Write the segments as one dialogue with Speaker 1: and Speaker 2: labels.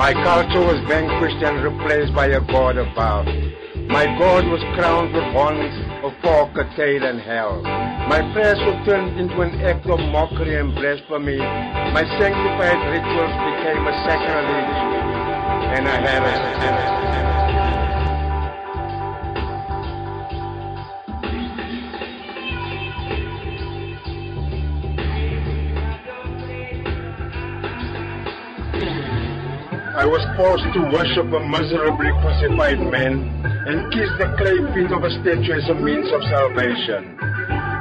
Speaker 1: My culture was vanquished and replaced by a god above. My God was crowned with horns of fork, a tail, and hell. My prayers were turned into an act of mockery and blasphemy. My sanctified rituals became a sacrilege, and a heresy. I was forced to worship a miserably crucified man and kiss the clay feet of a statue as a means of salvation.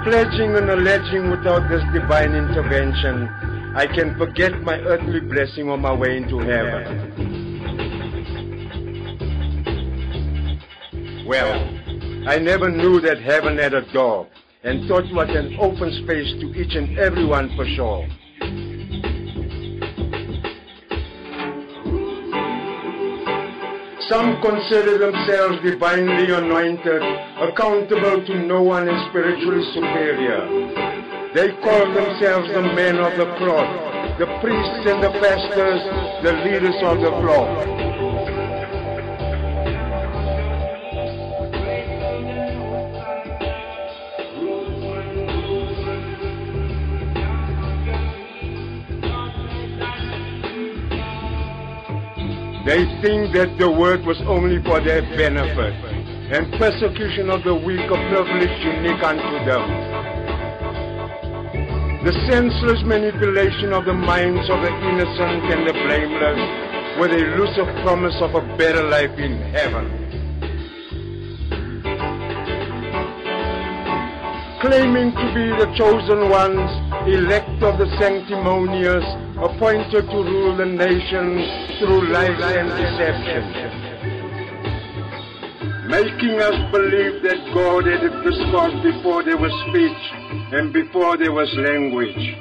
Speaker 1: Pledging and alleging without this divine intervention, I can forget my earthly blessing on my way into heaven. Well, I never knew that heaven had a door and thought it was an open space to each and everyone for sure. Some consider themselves divinely anointed, accountable to no one and spiritually superior. They call themselves the men of the cloth, the priests and the pastors, the leaders of the flock. They think that the word was only for their benefit, and persecution of the weak a privilege unique unto them. The senseless manipulation of the minds of the innocent and the blameless with the elusive promise of a better life in heaven. Claiming to be the chosen ones, elect of the sanctimonious, appointed to rule the nations through lies and deception, making us believe that God had a discourse before there was speech and before there was language.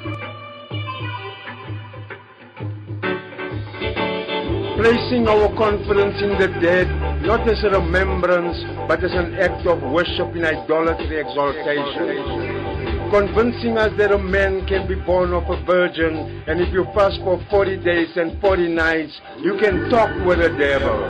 Speaker 1: Placing our confidence in the dead, not as a remembrance, but as an act of worship in idolatry exaltation. Convincing us that a man can be born of a virgin, and if you fast for 40 days and 40 nights, you can talk with the devil.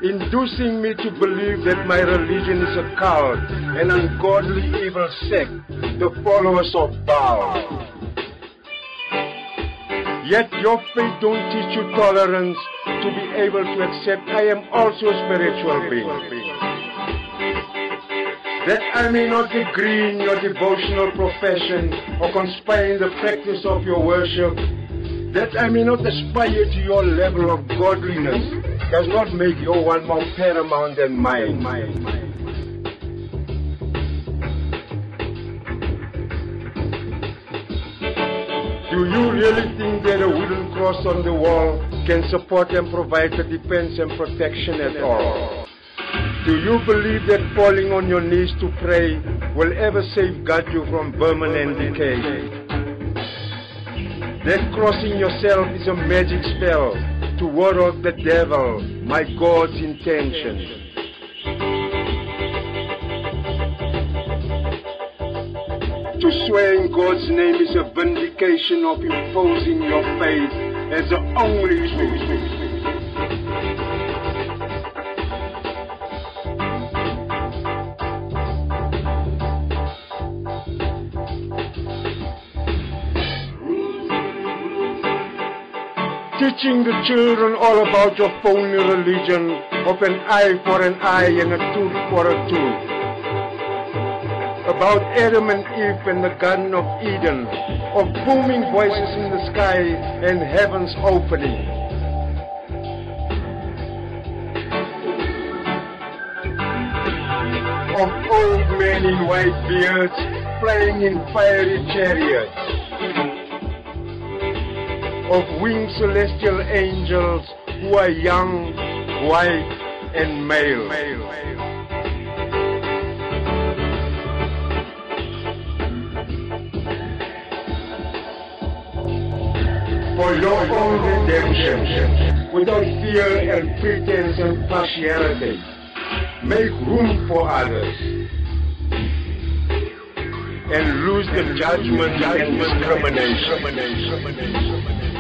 Speaker 1: Inducing me to believe that my religion is a cult, an ungodly evil sect, the followers of Baal. Yet your faith don't teach you tolerance to be able to accept I am also a spiritual being. That I may not agree in your devotional profession or conspire in the practice of your worship, that I may not aspire to your level of godliness, does not make your one more paramount than mine. Do you really think that a wooden cross on the wall can support and provide the defense and protection at all? Do you believe that falling on your knees to pray will ever safeguard you from vermin and decay? That crossing yourself is a magic spell to ward off the devil, my God's intention. To swear in God's name is a vindication of imposing your faith as the only truth. Teaching the children all about your phony religion of an eye for an eye and a tooth for a tooth. About Adam and Eve and the Garden of Eden, of booming voices in the sky and heaven's opening. Of old men in white beards flying in fiery chariots. Of winged celestial angels who are young, white, and male. For your own redemption, without fear and pretense and partiality, make room for others. and lose the judgment and discrimination.